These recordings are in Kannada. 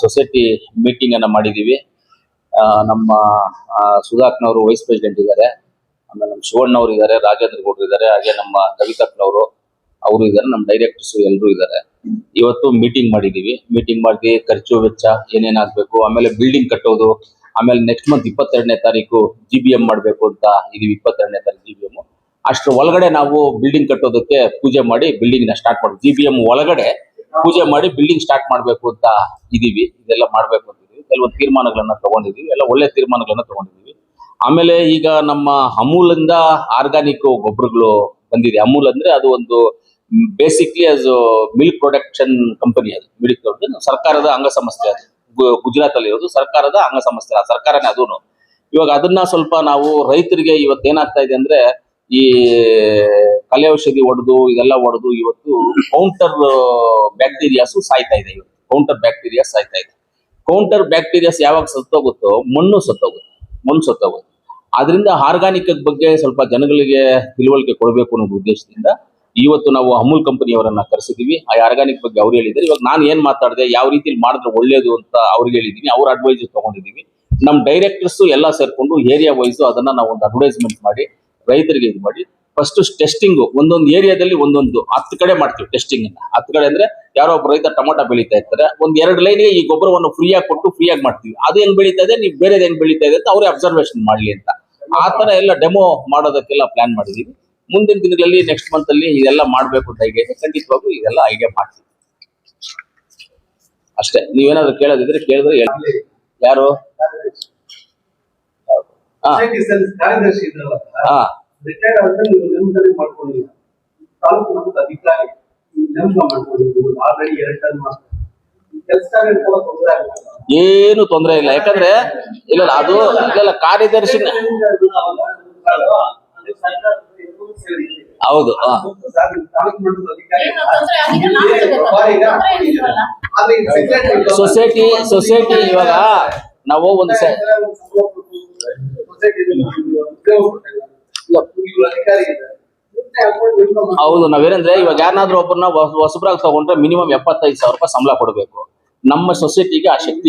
ಸೊಸೈಟಿ ಮೀಟಿಂಗ್ ಅನ್ನ ಮಾಡಿದೀವಿ. ನಮ್ಮ ಸುಧಾಕ್ನವರು ವೈಸ್ ಪ್ರೆಸಿಡೆಂಟ್ ಇದ್ದಾರೆ, ಆಮೇಲೆ ನಮ್ಮ ಶಿವಣ್ಣವರು ಇದ್ದಾರೆ, ರಾಜೇಂದ್ರ ಗೌಡ್ರು ಇದ್ದಾರೆ, ಹಾಗೆ ನಮ್ಮ ಕವಿತಕ್ನವರು ಅವರು ಇದ್ದಾರೆ, ನಮ್ಮ ಡೈರೆಕ್ಟರ್ಸ್ ಎಲ್ಲರೂ ಇದ್ದಾರೆ. ಇವತ್ತು ಮೀಟಿಂಗ್ ಮಾಡಿದೀವಿ. ಮೀಟಿಂಗ್ ಮಾಡಿ ಖರ್ಚು ವೆಚ್ಚ ಏನೇನಾಗಬೇಕು, ಆಮೇಲೆ ಬಿಲ್ಡಿಂಗ್ ಕಟ್ಟೋದು, ಆಮೇಲೆ ನೆಕ್ಸ್ಟ್ ಮಂತ್ 22ನೇ ತಾರೀಕು GBM ಮಾಡಬೇಕು ಅಂತ ಇದೀವಿ. 22ನೇ ತಾರೀಕು GBM. ಅಷ್ಟರ ಒಳಗಡೆ ನಾವು ಬಿಲ್ಡಿಂಗ್ ಕಟ್ಟೋದಕ್ಕೆ ಪೂಜೆ ಮಾಡಿ ಬಿಲ್ಡಿಂಗ್ ನ ಸ್ಟಾರ್ಟ್ ಮಾಡಿ GBM ಒಳಗಡೆ ಪೂಜೆ ಮಾಡಿ ಬಿಲ್ಡಿಂಗ್ ಸ್ಟಾರ್ಟ್ ಮಾಡಬೇಕು ಅಂತ ಇದೀವಿ. ಇದೆಲ್ಲ ಮಾಡಬೇಕು ಅಂತಿದೀವಿ. ಕೆಲವೊಂದು ತೀರ್ಮಾನಗಳನ್ನ ತಗೊಂಡಿದೀವಿ, ಎಲ್ಲ ಒಳ್ಳೆ ತೀರ್ಮಾನಗಳನ್ನ ತಗೊಂಡಿದೀವಿ. ಆಮೇಲೆ ಈಗ ನಮ್ಮ ಅಮೂಲ್ ಇಂದ ಆರ್ಗಾನಿಕ್ ಗೊಬ್ಬರಗಳು ಬಂದಿದೆ. ಅಮೂಲ್ ಅಂದ್ರೆ ಅದು ಒಂದು basically as milk production company. ಅದು ಮಿಲ್ಕ್ ಸರ್ಕಾರದ ಅಂಗಸಂಸ್ಥೆ. ಅದು ಗುಜರಾತ್ ಅಲ್ಲಿ ಇರೋದು ಸರ್ಕಾರದ ಅಂಗಸಂಸ್ಥೆ, ಸರ್ಕಾರನೇ ಅದೂನು. ಇವಾಗ ಅದನ್ನ ಸ್ವಲ್ಪ ನಾವು ರೈತರಿಗೆ ಇವತ್ತು ಏನಾಗ್ತಾ ಇದೆ ಅಂದ್ರೆ, ಈ ಕಲೆ ಔಷಧಿ ಹೊಡೆದು ಇದೆಲ್ಲ ಹೊಡೆದು ಇವತ್ತು ಕೌಂಟರ್ ಬ್ಯಾಕ್ಟೀರಿಯಾಸ್ ಸಾಯ್ತಾ ಇದೆ. ಇವತ್ತು ಕೌಂಟರ್ ಬ್ಯಾಕ್ಟೀರಿಯಾಸ್ ಸಾಯ್ತಾ ಇದೆ. ಕೌಂಟರ್ ಬ್ಯಾಕ್ಟೀರಿಯಾಸ್ ಯಾವಾಗ ಸತ್ತೋಗುತ್ತೋ ಮಣ್ಣು ಸತ್ತೋಗುತ್ತೆ. ಆದ್ರಿಂದ ಆರ್ಗಾನಿಕ್ ಬಗ್ಗೆ ಸ್ವಲ್ಪ ಜನಗಳಿಗೆ ತಿಳುವಳಿಕೆ ಕೊಡಬೇಕು ಅನ್ನೋ ಉದ್ದೇಶದಿಂದ ಇವತ್ತು ನಾವು ಅಮೂಲ್ ಕಂಪನಿಯವರನ್ನ ಕರೆಸಿದೀವಿ. ಆ ಆರ್ಗಾನಿಕ್ ಬಗ್ಗೆ ಅವ್ರು ಹೇಳಿದ್ದಾರೆ. ಇವಾಗ ನಾನು ಏನ್ ಮಾತಾಡಿದೆ, ಯಾವ ರೀತಿಯಲ್ಲಿ ಮಾಡಿದ್ರೆ ಒಳ್ಳೇದು ಅಂತ ಅವ್ರಿಗೆ ಹೇಳಿದೀನಿ. ಅವ್ರ ಅಡ್ವೈಸ್ ತಗೊಂಡಿದೀವಿ. ನಮ್ಮ ಡೈರೆಕ್ಟರ್ಸ್ ಎಲ್ಲ ಸೇರ್ಕೊಂಡು ಏರಿಯಾ ವೈಸ್ ಅದನ್ನ ನಾವು ಒಂದು ಅಡ್ವರ್ಟೈಸ್ಮೆಂಟ್ ಮಾಡಿ ರೈತರಿಗೆ ಇದು ಮಾಡಿ ಫಸ್ಟ್ ಟೆಸ್ಟಿಂಗ್ ಒಂದೊಂದು ಏರಿಯಾದಲ್ಲಿ ಒಂದೊಂದು 10 ಕಡೆ ಮಾಡ್ತೀವಿ ಟೆಸ್ಟಿಂಗ್ ಅನ್ನ. 10 ಕಡೆ ಅಂದ್ರೆ ಯಾರೋ ಒಬ್ಬ ರೈತ ಟೊಮೊಟೊ ಬೆಳೀತಾ ಇರ್ತಾರೆ, ಒಂದ್ 2 ಲೈನ್ಗೆ ಈ ಗೊಬ್ಬರವನ್ನು ಫ್ರೀಯಾಗಿ ಕೊಟ್ಟು ಫ್ರೀಯಾಗಿ ಮಾಡ್ತೀವಿ. ಅದು ಹೆಂಗ್ ಬೆಳೀತಾ ಇದೆ, ನೀವು ಬೇರೆದು ಹೆಂಗ್ ಬೆಳೀತಾ ಇದೆ ಅಂತ ಅವರೇ ಅಬ್ಸರ್ವೇಷನ್ ಮಾಡ್ಲಿ ಅಂತ ಆ ತರ ಎಲ್ಲ ಡೆಮೋ ಮಾಡೋದಕ್ಕೆಲ್ಲ ಪ್ಲಾನ್ ಮಾಡಿದೀವಿ. ಮುಂದಿನ ದಿನಗಳಲ್ಲಿ ನೆಕ್ಸ್ಟ್ ಮಂತ್ ಅಲ್ಲಿ ಇದೆಲ್ಲ ಮಾಡ್ಬೇಕು ಅಂತ ಐಡಿಯಾ ಇದೆ. ಖಂಡಿತವಾಗ್ಲೂ ಇದೆಲ್ಲ ಐಡಿಯಾ ಮಾಡ್ತೀವಿ. ಅಷ್ಟೇ. ನೀವೇನಾದ್ರು ಕೇಳೋದಿದ್ರೆ ಕೇಳಿದ್ರೆ ಯಾರು ಏನು ತೊಂದರೆ ಇಲ್ಲ. ಯಾಕಂದ್ರೆ ಇಲ್ಲ ಅದು ಇಲ್ಲ ಕಾರ್ಯದರ್ಶಿ. ಹೌದು. ಸೊಸೈಟಿ ಇವಾಗ ನಾವು ಒಂದು ಹೌದು. ನಾವೇನಂದ್ರೆ ಇವಾಗ ಯಾರನ್ನಾದ್ರೂ ಒಬ್ಬರನ್ನ ಹೊಸಬ್ರಾಗಿ ತಗೊಂಡ್ರೆ ಮಿನಿಮಮ್ 75,000 ರೂಪಾಯಿ ಸಂಬಳ ಕೊಡಬೇಕು. ನಮ್ಮ ಸೊಸೈಟಿಗೆ ಆ ಶಕ್ತಿ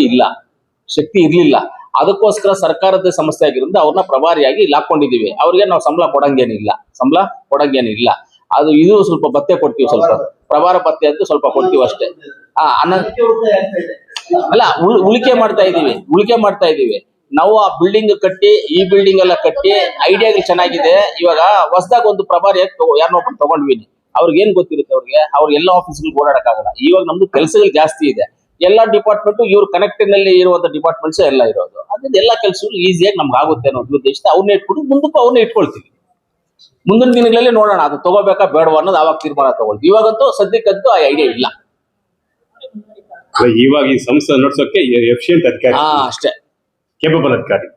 ಇರ್ಲಿಲ್ಲ. ಅದಕ್ಕೋಸ್ಕರ ಸರ್ಕಾರದ ಸಂಸ್ಥೆ ಆಗಿರೋದ್ರಿಂದ ಅವ್ರನ್ನ ಪ್ರಭಾರಿಯಾಗಿ ಇಲ್ಲಿ ಹಾಕೊಂಡಿದೀವಿ. ಅವ್ರಿಗೆ ನಾವು ಸಂಬಳ ಕೊಡಂಗೇನಿಲ್ಲ. ಅದು ಇದು ಸ್ವಲ್ಪ ಭತ್ತೆ ಕೊಡ್ತೀವಿ, ಸ್ವಲ್ಪ ಪ್ರಭಾರ ಭತ್ತೆ ಅಂತ ಸ್ವಲ್ಪ ಕೊಡ್ತೀವಿ ಅಷ್ಟೇ. ಅಲ್ಲ, ಉಳಿಕೆ ಮಾಡ್ತಾ ಇದೀವಿ ನಾವು. ಆ ಬಿಲ್ಡಿಂಗ್ ಕಟ್ಟಿ, ಈ ಬಿಲ್ಡಿಂಗ್ ಎಲ್ಲ ಕಟ್ಟಿ ಐಡಿಯಾಗಳು ಚೆನ್ನಾಗಿದೆ. ಇವಾಗ ಹೊಸದಾಗ ಒಂದು ಪ್ರಭಾರಿ ಯಾರನ್ನೊಬ್ಬರು ತಗೊಂಡ್ವಿ. ಅವ್ರಿಗೆ ಏನ್ ಗೊತ್ತಿರುತ್ತೆ, ಅವ್ರಿಗೆ ಎಲ್ಲ ಆಫೀಸ್ಗಳು ಓಡಾಡಕ್ಕಾಗಲ್ಲ. ಇವಾಗ ನಮ್ದು ಕೆಲಸಗಳು ಜಾಸ್ತಿ ಇದೆ. ಎಲ್ಲಾ ಡಿಪಾರ್ಟ್ಮೆಂಟ್ ಇವ್ರು ಕನೆಕ್ಟಿಂಗ್ ನಲ್ಲಿ ಇರುವಂತ ಡಿಪಾರ್ಟ್ಮೆಂಟ್ಸ್ ಎಲ್ಲ ಇರೋದು. ಅದ್ರಿಂದ ಎಲ್ಲಾ ಕೆಲಸಗಳು ಈಸಿಯಾಗಿ ನಮ್ಗೆ ಆಗುತ್ತೆ ಅನ್ನೋ ಉದ್ದೇಶದಿಂದ ಅವ್ರನ್ನ ಇಟ್ಕೊಂಡು ಮುಂದಕ್ಕೂ ಅವ್ರನ್ನ ಇಟ್ಕೊಳ್ತೀವಿ. ಮುಂದಿನ ದಿನಗಳಲ್ಲಿ ನೋಡೋಣ ಅದು ತಗೋಬೇಕಾ ಬೇಡವಾ ಅನ್ನೋದು ಆವಾಗ ತೀರ್ಮಾನ ತಗೊಳ್ತೀವಿ. ಇವಾಗಂತೂ ಸದ್ಯಕ್ಕಂತೂ ಆ ಐಡಿಯಾ ಇಲ್ಲ. ಇವಾಗ ಈ ಸಂಸ್ಥೆ ನಡೆಸೋಕೆ ಎಫಿಷಿಯಂಟ್ ಅಧಿಕಾರಿ, ಅಷ್ಟೇ, ಕೇಪಬಲ್ ಅಧಿಕಾರಿ.